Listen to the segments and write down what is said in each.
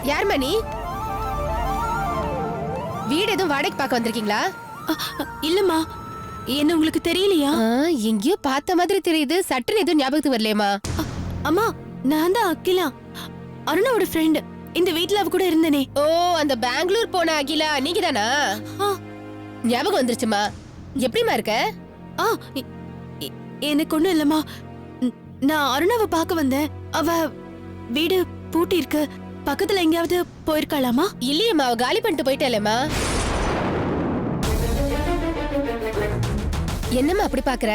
யார் மணி? வீடு எதுவும் வாடகைக்கு பார்க்க வந்திருக்கீங்களா? இல்லம்மா, என்ன உங்களுக்கு தெரியலையா? எங்கேயோ பார்த்த மாதிரி தெரியுது. சட்டுன்னு எதுவும் ஞாபகத்துக்கு வரலையேம்மா? அம்மா, நான் தான் அகிலா, அருணாவோட ஃப்ரெண்ட். இந்த வீட்ல அவ கூட இருந்தனே. ஓ, அந்த பெங்களூர் போன அகிலா நீங்க தானா? ஞாபகம் வந்துருச்சுமா. எப்படிமா இருக்க? எனக்கு ஒண்ணும் இல்லம்மா. நான் அருணாவை பார்க்க வந்தேன். அவ வீடு பூட்டி இருக்கு. பக்கத்துல எங்கேயாவது போயிருக்காளாமா? இல்லையம்மா, அவ காலி பண்ணிட்டு போயிட்டாலேம்மா. என்னம்மா அப்படி பாக்குற?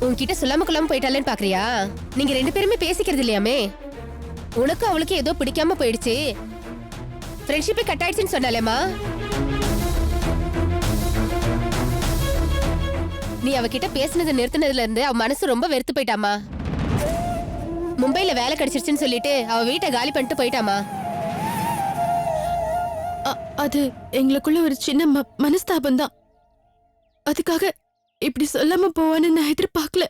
உன்கிட்ட சொல்லாம கொள்ளாம போயிட்டாலேன்னு பாக்குறியா? நீங்க 2 பேருமே பேசிக்கிறது இல்லையாமே? உனக்கு அவளுக்கு ஏதோ பிடிக்காம போயிடுச்சு, ஃப்ரெண்ட்ஷிப்பே கட் ஆயிடுச்சுன்னு சொன்னாலேம்மா. நீ அவகிட்ட பேசினதை நிறுத்தினதுல இருந்து அவ மனசு ரொம்ப வெறுத்து போயிட்டாமா. மும்பைல வேலை கிடைச்சிருச்சுன்னு சொல்லிட்டு அவ வீட்டை காலி பண்ணிட்டு போயிட்டாமா. அது எங்களுக்குள்ள ஒரு சின்ன மனஸ்தாபம் தான். அதுக்காக இப்படி சொல்லாம போவான்னு நான் எதிர்பார்க்கல.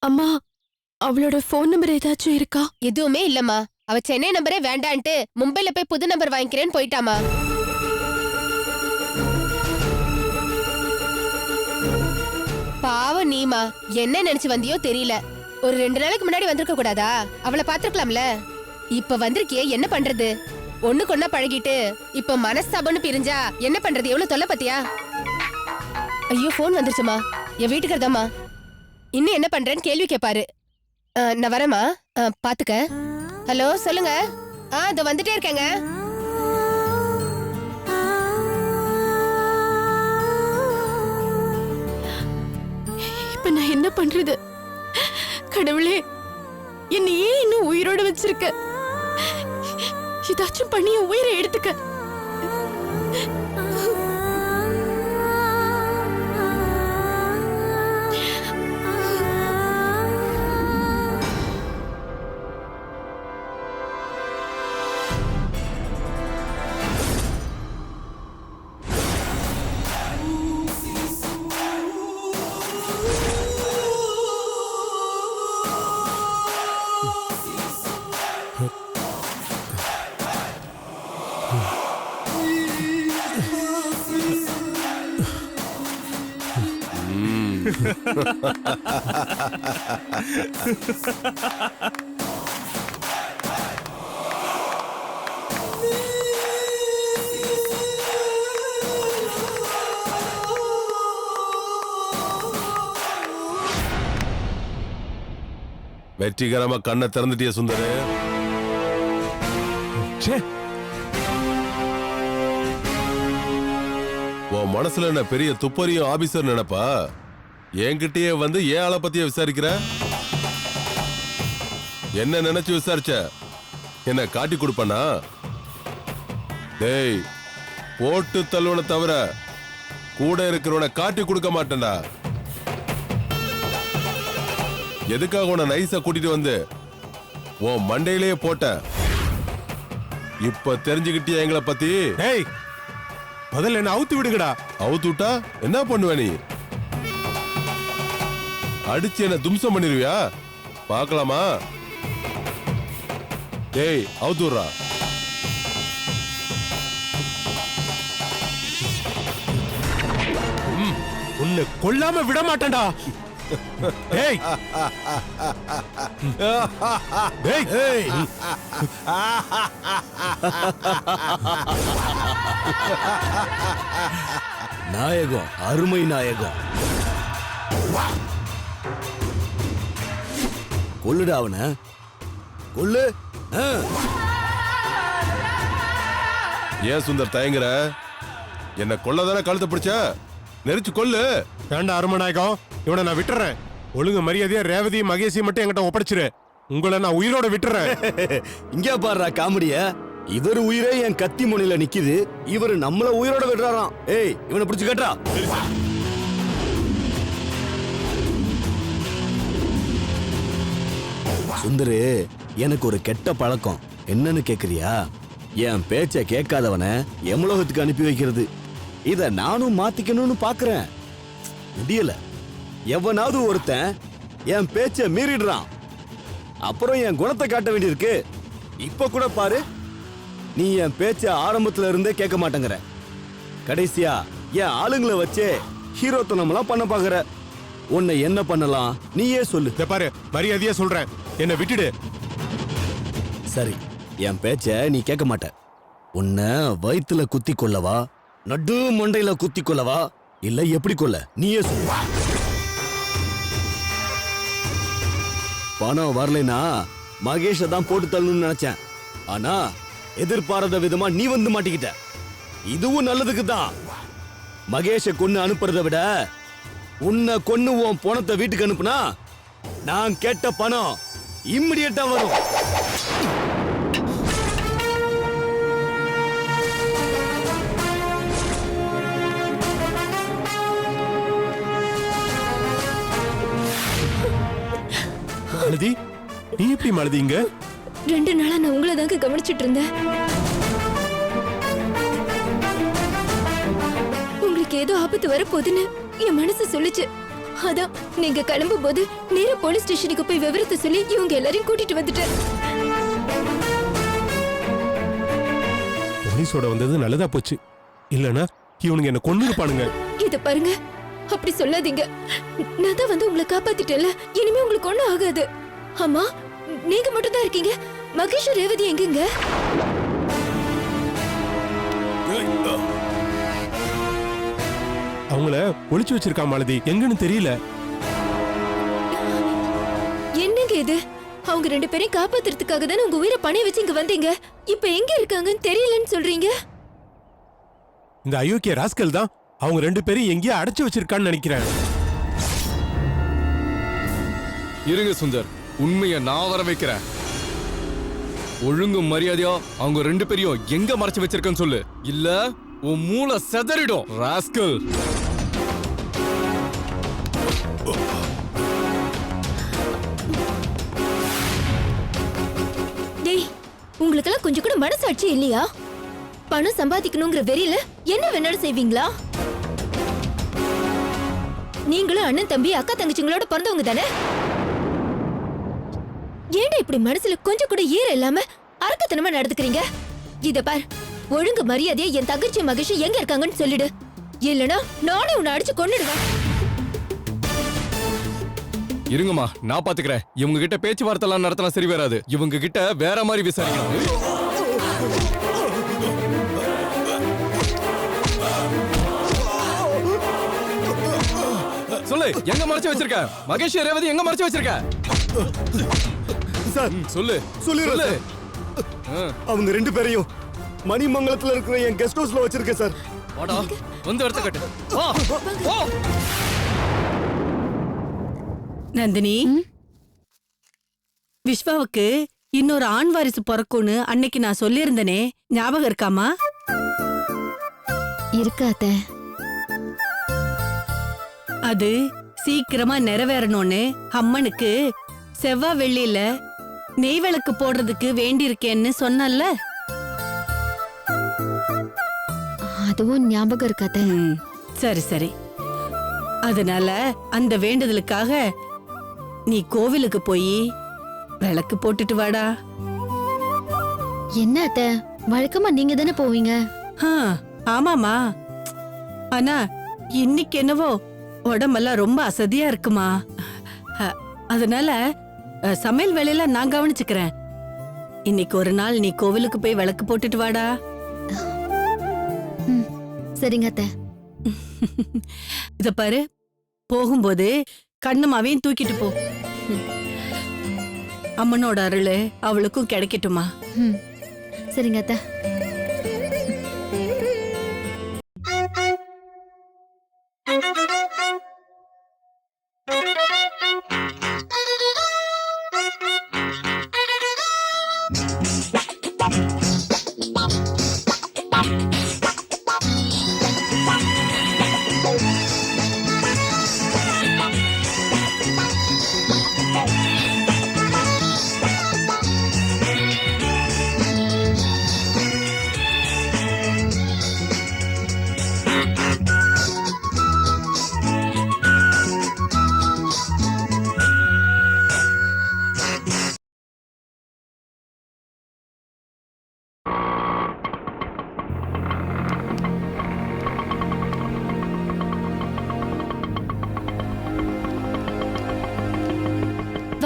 அம்மா, அவளோட போன் நம்பர் ஏதாச்சும் இருக்கா? எதுவுமே இல்லம்மா. அவ சென்னை நம்பரே வேண்டான்ட்டு மும்பைல போய் புது நம்பர் வாங்கிக்கிறேன்னு போயிட்டாமா. பாவம் நீமா, என்ன நினைச்சு வந்தியோ தெரியல. ஒரு 2 நாளைக்கு முன்னாடி வந்திருக்க கூடாதா? அவளை பாத்துருக்கலாம்ல. இப்ப வந்திருக்கியே, என்ன பண்றது? ஒண்ணுக்கு ஒண்ணா பழகிட்டு இப்ப மனஸ்தாபம்னு பிரிஞ்சா என்ன பண்றது? எவ்வளவு தொல்லை பாத்தியா? ஐயோ, போன் வந்துருச்சுமா. என் வீட்டுக்காரதாமா. இன்னும் என்ன பண்றேன்னு கேள்வி கேட்பாரு. நான் வரேம்மா, பாத்துக்க. ஹலோ, சொல்லுங்க. இதோ வந்துட்டே இருக்கேங்க. இப்ப நான் என்ன பண்றது? கடவுளே, என்ன ஏன் இன்னும் உயிரோட வச்சிருக்க? ஏதாச்சும் பண்ணி என் உயிரை எடுத்துக்க. வெற்றிகரமா கண்ணை திறந்துட்டிய சுந்தரு. உன் மனசுல என்ன பெரிய துப்பறியும் ஆபீசர் நினைப்பா? என்கிட்டயே வந்து ஏன் ஆளை பத்திய விசாரிக்கிற? என்ன நினைச்சு விசாரிச்ச? என்ன காட்டி கொடுப்பனா? டேய், போட்டு தள்ளுவன தவிர கூட இருக்கிறவனை காட்டி கொடுக்க மாட்டேன்டா. எதுக்காக உன்னை நைஸா கூட்டிட்டு வந்து உன் மண்டையிலேயே போட்ட? இப்ப தெரிஞ்சுக்கிட்டியா எங்களை பத்தி? ஏய், முதல்ல என்ன அவுத்து விடுங்கடா. அவுத்து விட்டா என்ன பண்ணுவ நீ? அடிச்சு என்ன தும்சம் பண்ணிருவியா? பார்க்கலாமா? டேய், அவுத்து விடுறா. உன்னை கொல்லாம விட மாட்டேன்டா. டேய் டேய் டேய், நாயகம், அருமை நாயகம். கொல்லுடா அவன, கொல்லு. ஏன் சுந்தர் தயங்குற? என்ன கொல்லதானே கழுத்தை பிடிச்ச? நெரிச்சு கொல்லு. வேண்டா அருமநாயகம், இவனை நான் விட்டுறேன். ஒழுங்கு மரியாதையா ரேவதி மகேஷி மட்டும் என்கிட்ட ஒப்படைச்சிரு. உங்களை நான் உயிரோட விட்டுறேன். இங்க பாருடா காமெடிய. இவர் உயிரே என் கத்தி முனையில நிக்குது, இவர் நம்மள உயிரோட விடுறாராம். ஏய், இவனை பிடிச்சு கட்டுறா. சுந்தரு, எனக்கு ஒரு கெட்ட பழக்கம். என்னன்னு கேக்குறியா? என் பேச்ச கேட்காதவன எமலோகத்துக்கு அனுப்பி வைக்கிறது. இத நானும் மாத்திக்கணும்னு பாக்குறேன், முடியல. எவனாவது ஒருத்தன் என் பேச்ச மீறிடுறான், அப்புறம் என் குணத்தை காட்ட வேண்டியிருக்கு. இப்ப கூட பாரு, நீ என் பேச்ச ஆரம்பத்துல இருந்தே கேட்க மாட்டேங்கிற. கடைசியா என் ஆளுங்களை வச்சே ஹீரோத்தனம்லாம் பண்ண பாக்குற. உன்னை என்ன பண்ணலாம் நீயே சொல்லு. இத பாரு, மரியாதையா சொல்றேன், என்ன விட்டுடு. சரி, என் பேச்ச நீ கேட்க மாட்ட. உன்னை வயித்துல குத்தி கொள்ளவா, நடு மண்டையில குத்தி கொள்ளவா, இல்ல எப்படி கொல்ல நீயே சொல்லு. பணம் வரலைனா மகேஷ தான் போட்டு தள்ளணும்னு நினைச்சேன். ஆனா எதிர்பாராத விதமா நீ வந்து மாட்டிக்கிட்ட. இதுவும் நல்லதுக்கு தான். மகேஷ கொன்னு அனுப்புறதை விட உன்னை கொன்னு உன் பணத்தை வீட்டுக்கு அனுப்புனா நான் கேட்ட பணம் இம்மிடியட்டா வரும். மாலதி, நீ எப்படி மாலதி இங்க? 2 நாளா நான் உங்களை தாங்க கவனிச்சிட்டு இருந்தேன். உங்களுக்கு ஏதோ ஆபத்து வரப்போகுதுன்னு என் மனசு சொல்லுச்சு. அதான் நீங்க கிளம்பும் போது நேரா போலீஸ் ஸ்டேஷனுக்கு போய் விவரத்தை சொல்லி இவங்க எல்லாரையும் கூட்டிட்டு வந்துட்டேன். போலீஸோட வந்தது நல்லதா போச்சு. இல்லனா இவனுங்க என்ன கொன்னு இருப்பானுங்க. இத பாருங்க, அப்படி சொல்லாதீங்க. நான் தான் வந்து உங்களை காப்பாத்திட்டேன்ல, இனிமே உங்களுக்கு ஒண்ணும் ஆகாது. அம்மா, நீங்க மட்டும் தான் இருக்கீங்க. மகேஷ் ரேவதி எங்கங்க? அவங்கள ஒளிச்சு வச்சிருக்கா மாலதி, எங்கன்னு தெரியல. என்னங்க இது? அவங்க 2 பேரையும் காப்பாத்துறதுக்காக தானே உங்க உயிரை பணைய வச்சு இங்க வந்தீங்க. இப்ப எங்க இருக்காங்கன்னு தெரியலன்னு சொல்றீங்க. இந்த அயோக்கிய ராஸ்கல் தான் அவங்க 2 பேரும் எங்கேயோ அடைச்சு வச்சிருக்கான்னு நினைக்கிறேன். இருங்க சுந்தர், உண்மையை நான் வர வைக்கிறேன். ஒழுங்கு மரியாதையா அவங்க 2 பேரையும் எங்க மறைச்சு வச்சிருக்கன்னு சொல்லு, இல்ல உன் மூளை செதறிடும் ராஸ்கல். டேய், உங்களுக்கெல்லாம் கொஞ்சம் கூட மனசாட்சி இல்லையா? பணம் சம்பாதிக்கணுங்கிற வெறியில என்ன வேணாலும் செய்வீங்களா? நீங்களும் அண்ணன் தம்பி அக்கா தங்கச்சிங்களோட பிறந்தவங்க தானே? ஏன்டா இப்படி மனசுல கொஞ்சம் கூட ஈரம் இல்லாம அரக்கத்தனமா நடந்துக்கிறீங்க? இத பார், ஒழுங்கு மரியாதையா என் தங்கச்சி மகேஷ் எங்க இருக்காங்கன்னு சொல்லிடு. இல்லனா நானே உன்னை அடிச்சு கொன்னுடுவேன். இருங்கம்மா, நான் பாத்துக்கிறேன். இவங்க கிட்ட பேச்சுவார்த்தை எல்லாம் நடத்தலாம் சரி வராது. இவங்க கிட்ட வேற மாதிரி விசாரிக்கணும். சொல்லு, எங்க மறைச்சு வச்சிருக்க? மகேஷ் ரேவதி எங்க மறைச்சு வச்சிருக்க? சார், சொல்லு சொல்லிடுறேன் சார். அவங்க 2 பேரையும் மணிமங்கலத்துல இருக்கிற என் கெஸ்ட் ஹவுஸ்ல வச்சிருக்கேன் சார். வாடா, வந்து எடுத்து கட்டு. வா, வா. நந்தினி, விஸ்வாவுக்கு இன்னொரு ஆண் வாரிசு பிறக்கும்னு அன்னைக்கு நான் சொல்லியிருந்தனே, ஞாபகம் இருக்காமா? இருக்காத. அது சீக்கிரமா நிறைவேறணும்னு அம்மனுக்கு செவ்வாய் வெள்ளியில நெய் விளக்கு போடுறதுக்கு வேண்டியிருக்கேன்னு சொன்னல்ல. அதுவும் ஞாபகம் இருக்காத. சரி சரி. அதனால அந்த வேண்டுதலுக்காக நீ கோவிலுக்கு போய் விளக்கு போட்டுட்டு வாடா. என்ன அத்தை, வழக்கமா நீங்க தானே போவீங்க? ஆமாமா. ஆனா இன்னைக்கு என்னவோ உடம்பெல்லாம் ரொம்ப அசதியா இருக்குமா. அதனால சமையல் வேலையில நான் கவனிச்சுக்கிறேன். இன்னைக்கு ஒரு நாள் நீ கோவிலுக்கு போய் விளக்கு போட்டுட்டு வாடா. சரிங்க அத்தை. இத பாரு, போகும்போது கண்ணம்மாவையும் தூக்கிட்டு போ. அம்மனோட அருள் அவளுக்கும் கிடைக்கட்டுமா. சரிங்க அத்தை.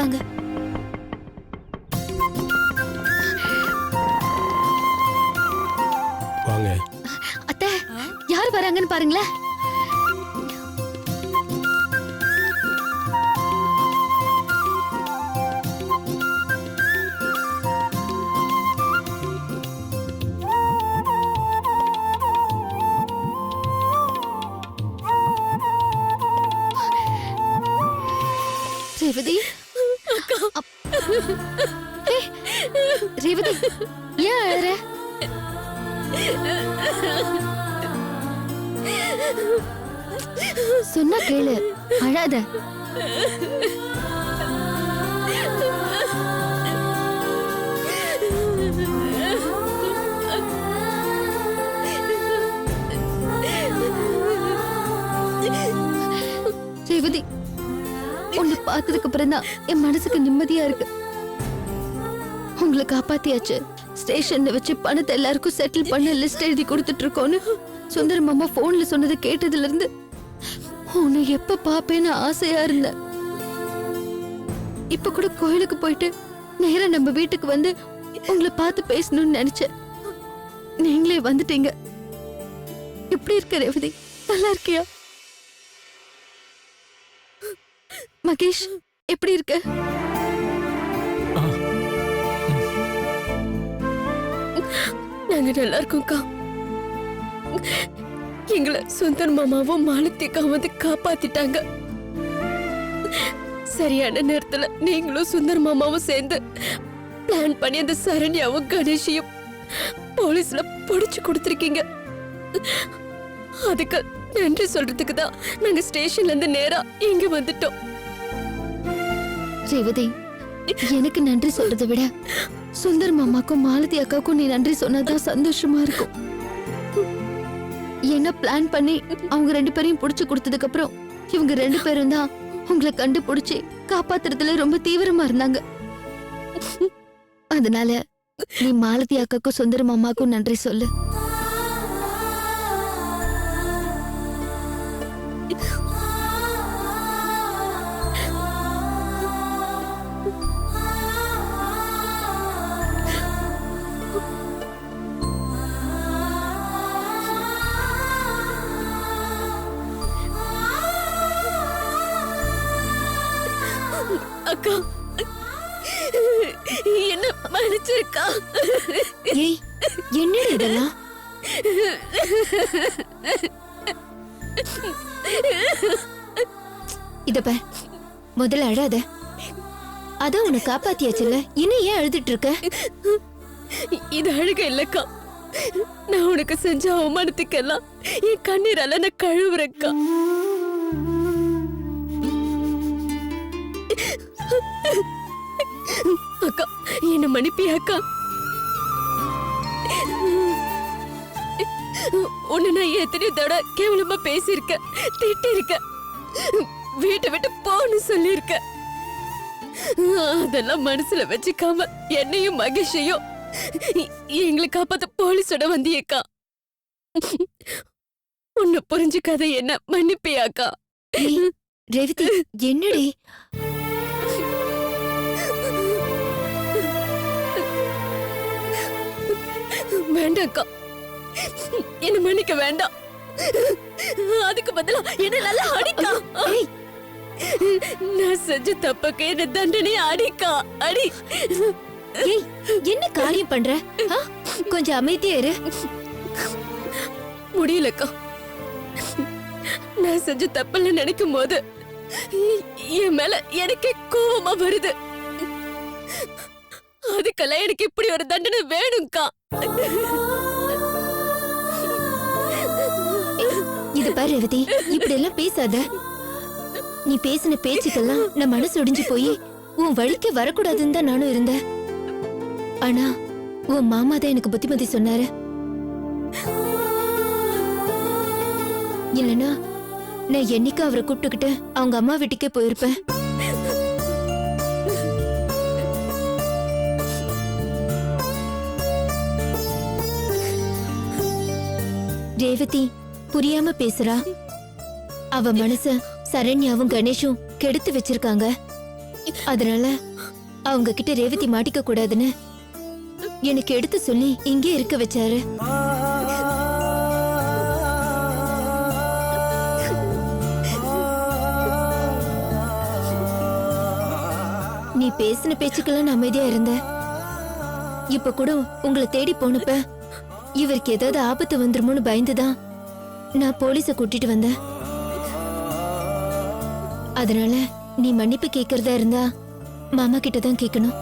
வாங்க. வாங்க. அத்தை, யார் வராங்கன்னு பாருங்களேன். ரேவதி, ஏய், ரேவதி, ஏன் அழற? சொன்னா கேளு, அழாத. ரேவதி, உன்னை பார்த்ததுக்கு அப்புறம் தான் என் மனசுக்கு நிம்மதியா இருக்கு. உங்களை காப்பாத்தியாச்சு. ஸ்டேஷன்ல வச்சு பணத்தை எல்லாருக்கும் செட்டில் பண்ண லிஸ்ட் எழுதி கொடுத்துட்டு இருக்கோன்னு சுந்தர மாமா போன்ல சொன்னதை கேட்டதுல இருந்து உன்னை எப்ப பாப்பேன்னு ஆசையா இருந்தேன். இப்ப கூட கோயிலுக்கு போயிட்டு நேரா நம்ம வீட்டுக்கு வந்து உங்களை பார்த்து பேசணும்னு நினைச்சேன். நீங்களே வந்துட்டீங்க. எப்படி இருக்க ரேவதி? நல்லா இருக்கியா? மகேஷ், எப்படி இருக்க? நாங்க நல்லா இருக்கோம்க்கா. எங்களை சுந்தர் மாமாவும் மாலத்திக்காவும் வந்து காப்பாத்திட்டாங்க. சரியான நேரத்துல நீங்களும் சுந்தர் மாமாவும் சேர்ந்து பிளான் பண்ணி அந்த சரண்யாவும் கணேஷையும் போலீஸ்ல புடிச்சு கொடுத்திருக்கீங்க. அதுக்கு நன்றி சொல்றதுக்கு தான் நாங்க ஸ்டேஷன்ல இருந்து நேரா இங்க வந்துட்டோம். ரேவதி, எனக்கு நன்றி சொல்றதை விட சுந்தர் மாமாக்கும் மாலதி அக்காவுக்கும் நீ நன்றி சொன்னதான் சந்தோஷமா இருக்கும். என்ன பிளான் பண்ணி அவங்க 2 பேரையும் புடிச்சு கொடுத்ததுக்கு அப்புறம் இவங்க 2 பேரும் தான் உங்களை கண்டுபிடிச்சு காப்பாத்துறதுல ரொம்ப தீவிரமா இருந்தாங்க. அதனால நீ மாலதி அக்காக்கும் சுந்தர் மாமாக்கும் நன்றி சொல்லு. அக்கா, என்ன மன்னிச்சிருக்கா? ஏய், என்னடி இதெல்லாம்? இத பார், முதல்ல அழாத. அதான் உன்னை காப்பாத்தியாச்சுல்ல, இன்னும் ஏன் அழுதுட்டு இருக்க? இது அழுக இல்லக்கா. நான் உனக்கு செஞ்ச அவமானத்துக்கெல்லாம் என் கண்ணீரால நான் கழுவுறேக்கா. அக்கா, என்ன மன்னிப்பியாக்கா? உன்னை நான் எத்தனை தடவை கேவலமா பேசியிருக்கேன், திட்டிருக்கேன், வீட்டை விட்டு போன்னு சொல்லியிருக்கேன். அதெல்லாம் மனசுல வச்சுக்காம என்னையும் மகேஷையும் எங்களை காப்பாத்த போலீஸோட வந்தியக்கா. உன்னை புரிஞ்சுக்காத என்ன மன்னிப்பியாக்கா? ஏய், ரேவதி, என்னடி? வேண்டாம்க்கா, என்ன மன்னிக்க வேண்டாம். அதுக்கு பதிலா என்ன நல்லா அடிக்கா. நான் செஞ்ச தப்புக்கு என்ன தண்டனையை அடிக்கா, அடி. ஏய், என்ன காரியம் பண்ற? கொஞ்சம் அமைதியா இரு. முடியலக்கா. நான் செஞ்ச தப்பெல்லாம் நினைக்கும் போது என் மேல எனக்கே கோவமா வருது. அதுக்கெல்லாம் எனக்கு இப்படி ஒரு தண்டனை வேணும்க்கா. இது பாரு ரேவதி, இப்படி எல்லாம் பேசாத. நீ பேசின பேச்சுக்கெல்லாம் நான் மனசு ஒடிஞ்சு போய் உன் வழிக்கு வரக்கூடாதுன்னு தான் நானும் இருந்தேன். ஆனா உன் மாமா தான் எனக்கு புத்திமதி சொன்னாரு. இல்லனா நான் என்னைக்கு அவரை கூப்பிட்டுக்கிட்டு அவங்க அம்மா வீட்டுக்கே போயிருப்பேன். ரேவதி புரியாம பேசுறா. அவ மனச சரண்யாவும் கணேஷும் கெடுத்து வச்சிருக்காங்க. அதனால அவங்க கிட்ட ரேவதி மாட்டிக்க கூடாதுன்னு எனக்கு எடுத்து சொல்லி இங்கே இருக்க வச்சாரு. நீ பேசின பேச்சுக்கெல்லாம் நான் அமைதியா இருந்த. இப்ப கூட உங்களை தேடி போனப்ப இவருக்கு ஏதாவது ஆபத்து வந்துருமோன்னு பயந்துதான் நான் போலீஸ கூட்டிட்டு வந்தேன். அதனால நீ மன்னிப்பு கேக்குறதா இருந்தா மாமா கிட்ட தான் கேட்கணும்.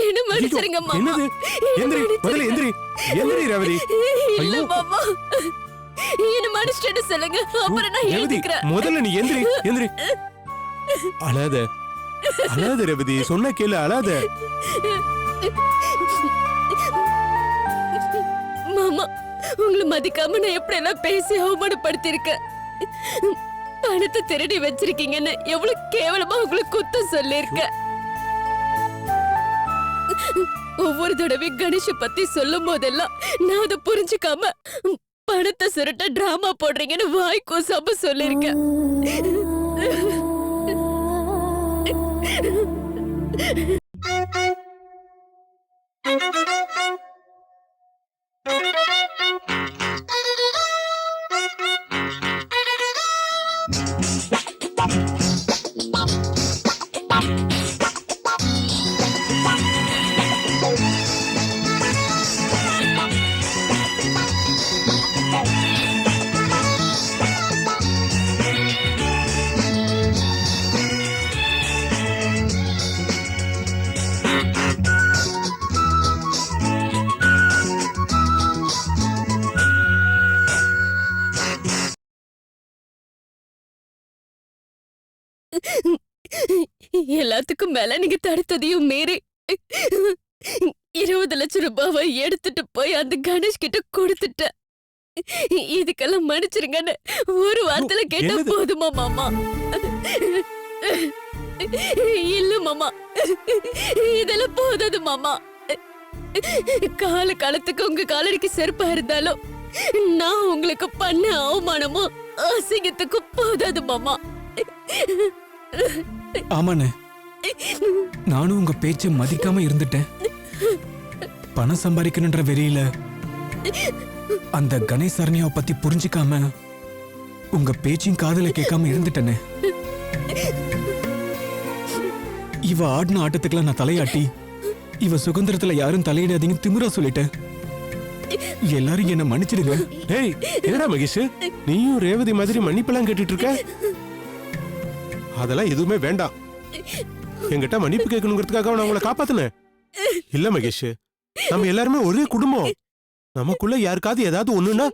என்ன மன்னிச்சிருங்க மாமா. என்னது? எந்திரி, முதல்ல எந்திரி. எந்திரி ரேவதி. இல்ல மாமா, என்ன மன்னிச்சிட்டு சொல்லுங்க, அப்புறம் நான் ரேவதி, எழுதிக்கிறேன். முதல்ல நீ எந்திரி, எந்திரி. அழாத, அழாத ரேவதி, சொன்ன கேளு, அழாத. மாமா, உங்களை மதிக்காம நான் எப்படி எல்லாம் பேசி அவமானப்படுத்திருக்கேன். பணத்தை திருடி வச்சிருக்கீங்கன்னு எவ்வளவு கேவலமா உங்களுக்கு குத்தம் சொல்லிருக்கேன். ஒவ்வொரு தடவை கணேஷ பத்தி சொல்லும் போதெல்லாம் நான் அதை புரிஞ்சுக்காம பணத்தை சுருட்ட டிராமா போடுறீங்கன்னு வாய் கூசாம சொல்லிருக்கேன். எல்லாத்துக்கும் மேல நீங்க தடுத்ததையும் மீறி 20 லட்சம் ரூபாவை எடுத்துட்டு போய் அந்த கணேஷ் கிட்ட கொடுத்துட்டேன். இதுக்கெல்லாம் மன்னிச்சிருங்கன்னு ஒரு வார்த்தையில கேட்டா என்னது? போதுமா மாமா? இல்ல மாமா, இதெல்லாம் போதாது மாமா. காலத்துக்கு உங்க காலடிக்கு செருப்பா இருந்தாலும் நான் உங்களுக்கு பண்ண அவமானமும் அசிங்கத்துக்கும் போதாது மாமா. ஆமாண்ணே, நானும் உங்க பேச்ச மதிக்காம இருந்துட்டேன். பணம் சம்பாதிக்கணுன்ற வெறியில அந்த கணேஷ் சரண்யாவை பத்தி புரிஞ்சுக்காம உங்க பேச்சையும் காதுல கேட்காம இருந்துட்டேனே. இவ ஆடின ஆட்டத்துக்குலாம் நான் தலையாட்டி இவ சுதந்திரத்துல யாரும் தலையிடாதீங்க திமிரா சொல்லிட்டேன். எல்லாரும் என்ன மன்னிச்சிடுங்க. ஏய், என்னடா மகேஷ், நீயும் ரேவதி மாதிரி மன்னிப்பெல்லாம் கேட்டுட்டு இருக்க? அதெல்லாம் எதுவுமே வேண்டாம். என்கிட்ட மன்னிப்பு கேட்கணுங்கிறதுக்காக நான் உங்களை காப்பாத்தினேன். இல்ல மகேஷ், நம்ம எல்லாருமே ஒரே குடும்பம். நமக்குள்ள யாருக்காவது ஏதாவது ஒண்ணுன்னா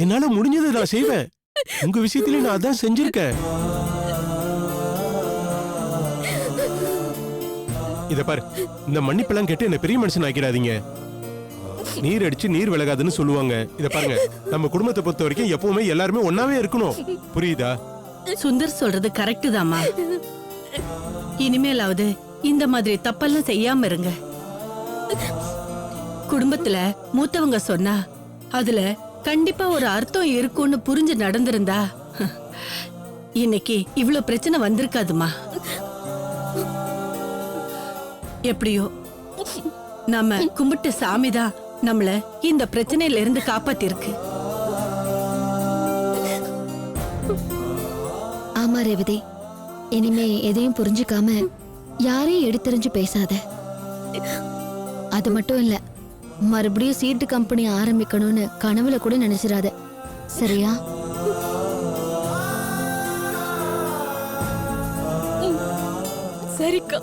என்னால முடிஞ்சதை நான் செய்வேன். உங்க விஷயத்திலே நான் அதான் செஞ்சிருக்கேன். இத பாரு, இந்த மன்னிப்பெல்லாம் கேட்டு என்ன பெரிய மனுஷன் ஆக்கிடாதீங்க. நீர் அடிச்சு நீர் விலகாதுன்னு சொல்லுவாங்க. இத பாருங்க, நம்ம குடும்பத்தை பொறுத்த வரைக்கும் எப்பவுமே எல்லாருமே ஒன்னாவே இருக்கணும். புரியுதா? சுந்தர் சொல்றது கரெக்ட் தாமா. இனிமேலாவது இந்த மாதிரி தப்பெல்லாம் செய்யாம இருங்க. குடும்பத்துல மூத்தவங்க சொன்னா அதுல கண்டிப்பா ஒரு அர்த்தம் இருக்கும்னு புரிஞ்சு நடந்திருந்தா இன்னைக்கு இவ்ளோ பிரச்சனை வந்திருக்காதுமா. எப்படியோ நம்ம கும்பிட்ட சாமிதான் நம்மள இந்த பிரச்சனையில இருந்து காப்பாத்திருக்கு. ஆமா ரேவதி, இனிமே எதையும் புரிஞ்சுக்காம யாரையும் எடுத்தறிஞ்சு பேசாத. அது மட்டும் இல்ல, மறுபடியும் சீட்டு கம்பெனி ஆரம்பிக்கணும்னு கனவுல கூட நினைச்சிடாத, சரியா? சரிக்கா.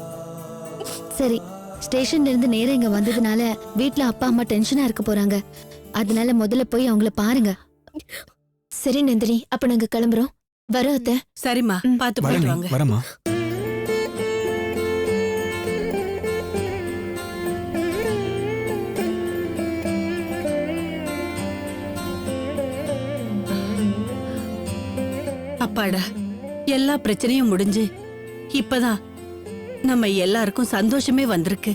சரி, ஸ்டேஷன்ல இருந்து நேரா இங்க வந்ததுனால வீட்ல அப்பா அம்மா டென்ஷனா இருக்க போறாங்க. அதனால முதல்ல போய் அவங்கள பாருங்க. சரி நந்தினி, அப்ப நாங்க கிளம்புறோம். வரோம் அத்தை. சரிம்மா, பாத்து போயிட்டு வாங்க. வரமா. அப்பாடா, எல்லா பிரச்சனையும் முடிஞ்சு இப்பதான் நம்ம எல்லாருக்கும் சந்தோஷமே வந்திருக்கு.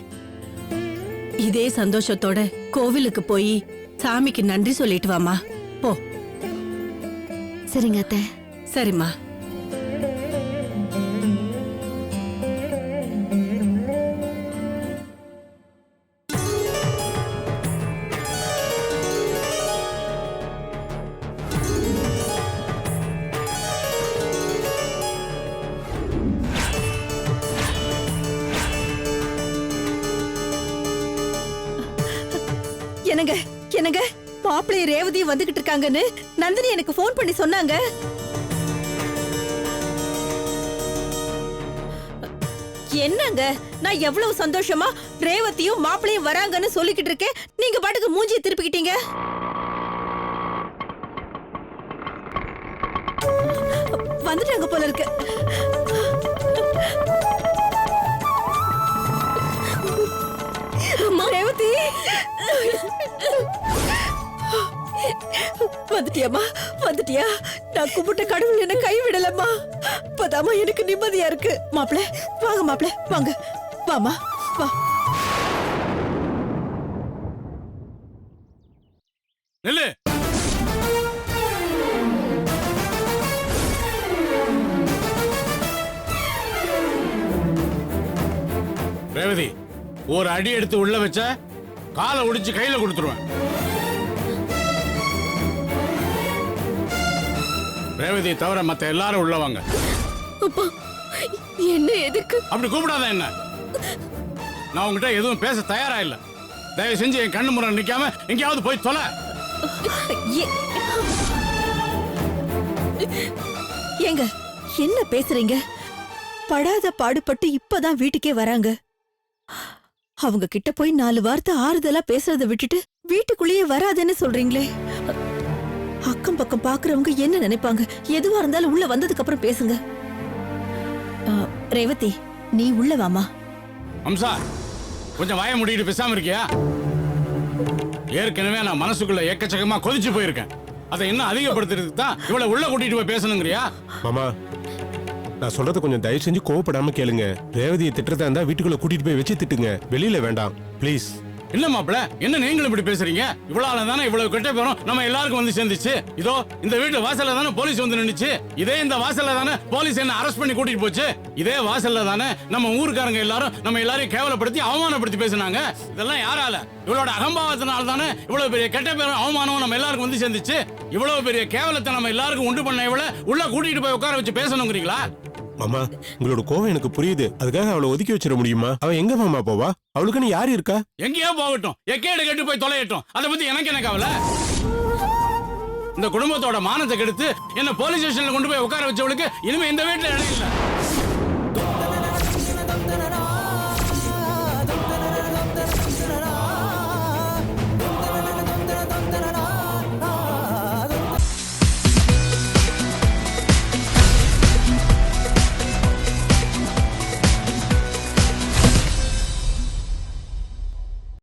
இதே சந்தோஷத்தோட கோவிலுக்கு போய் சாமிக்கு நன்றி சொல்லிட்டு வாமா. போ. சரிங்க அத்தை. சரிம்மா. என்னங்க என்னங்க மாப்பிள்ளை ரேவதி வந்துகிட்டு இருக்காங்கன்னு நந்தினி எனக்கு ஃபோன் பண்ணி சொன்னாங்க. என்னங்க நான் எவ்வளவு சந்தோஷமா ரேவதியும் மாப்பிள்ளையும் வராங்கன்னு சொல்லிக்கிட்டு இருக்கேன், நீங்க பாட்டுக்கு மூஞ்சியை திருப்பிக்கிட்டீங்க. வந்துட்டாங்க போல இருக்கு. ரேவதி வந்துட்டியாமா? வந்துட்டியா? நான் கும்பிட்ட கடவுள் என்ன கைவிடலம்மா. இப்பதாமா எனக்கு நிம்மதியா இருக்கு. மாப்பிள்ள வாங்க, மாப்பிள்ள வாங்க, வாமா வா. நில்லு. ரேவதி, ஒரு அடி எடுத்து உள்ள வச்ச காலை ஒடிச்சு கையில கொடுத்துருவேன். ரேவதி தவிர மத்த எல்லாரும் உள்ள வாங்க. அப்பா, என்ன எதுக்கு அப்படி கூப்பிடாத என்ன? நான் உங்ககிட்ட எதுவும் பேச தயாரா இல்ல. தயவு செஞ்சு என் கண்ணு முறை நிக்காம எங்கேயாவது போய் தொலை. ஏங்க என்ன பேசுறீங்க? படாத பாடுபட்டு இப்பதான் வீட்டுக்கே வராங்க. அவங்க கிட்ட போய் 4 வார்த்தை ஆறுதலா பேசுறதை விட்டுட்டு வீட்டுக்குள்ளேயே வராதுன்னு சொல்றீங்களே. அக்கம் பக்கம் பாக்குறவங்க என்ன நினைப்பாங்க? எதுவா இருந்தாலும் உள்ள வந்ததுக்கு அப்புறம் பேசுங்க. ரேவதி, நீ உள்ள வாமா. அம்சா, கொஞ்சம் வாய மூடிட்டு பேசாம இருக்கியா? ஏற்கனவே நான் மனசுக்குள்ள எக்கச்சக்கமா கொதிச்சு போயிருக்கேன். அதை இன்னும் அதிகப்படுத்துறதுக்கு தான் இவ்வளவு உள்ள கூட்டிட்டு போய் பேசணுங்கிறியா? மாமா, நான் சொல்றத கொஞ்சம் தயவு செஞ்சு கோவப்படாம கேளுங்க. ரேவதியை திட்டத்தா இருந்தா வீட்டுக்குள்ள கூட்டிட்டு போய் வச்சு திட்டுங்க, வெளியில வேண்டாம் ப்ளீஸ். இல்ல மாப்பிள, என்ன நீங்களும் இப்படி பேசுறீங்க? இவ்வளவு தானே இவ்வளவு கெட்ட பேரும் நம்ம எல்லாருக்கும் வந்து சேர்ந்துச்சு. இதோ இந்த வீட்டு வாசல்ல தானே போலீஸ் வந்து நின்னுச்சு. இதே இந்த வாசல்ல தானே போலீஸ் என்ன அரெஸ்ட் பண்ணி கூட்டிட்டு போச்சு. இதே வாசல்ல தானே நம்ம ஊருக்காரங்க எல்லாரும் நம்ம எல்லாரையும் கேவலப்படுத்தி அவமானப்படுத்தி பேசினாங்க. இதெல்லாம் யாரால? இவளோட அகம்பாவத்தினால தானே இவ்வளவு பெரிய கெட்ட பேரும் அவமானமும் நம்ம எல்லாருக்கும் வந்து சேர்ந்துச்சு. இவ்வளவு பெரிய கேவலத்தை நம்ம எல்லாருக்கும் உண்டு பண்ண இவள உள்ள கூட்டிட்டு போய் உட்கார வச்சு பேசணுங்கிறீங்களா? மாமா, உங்களோட கோவம் எனக்கு புரியுது. அதுக்காக அவளை ஒதுக்கி வச்சிட முடியுமா? அவ எங்க மாமா போவா? அவளுக்குன்னு யாரு இருக்கா? எங்கேயோ போகட்டும், எக்கேடு கெட்டு போய் தொலையட்டும். அதை பத்தி எனக்கு என்ன கவலை? இந்த குடும்பத்தோட மானத்தை கெடுத்து என்ன போலீஸ் ஸ்டேஷன்ல கொண்டு போய் உட்கார வச்சவளுக்கு இனிமே இந்த வீட்டுல இடம் இல்ல.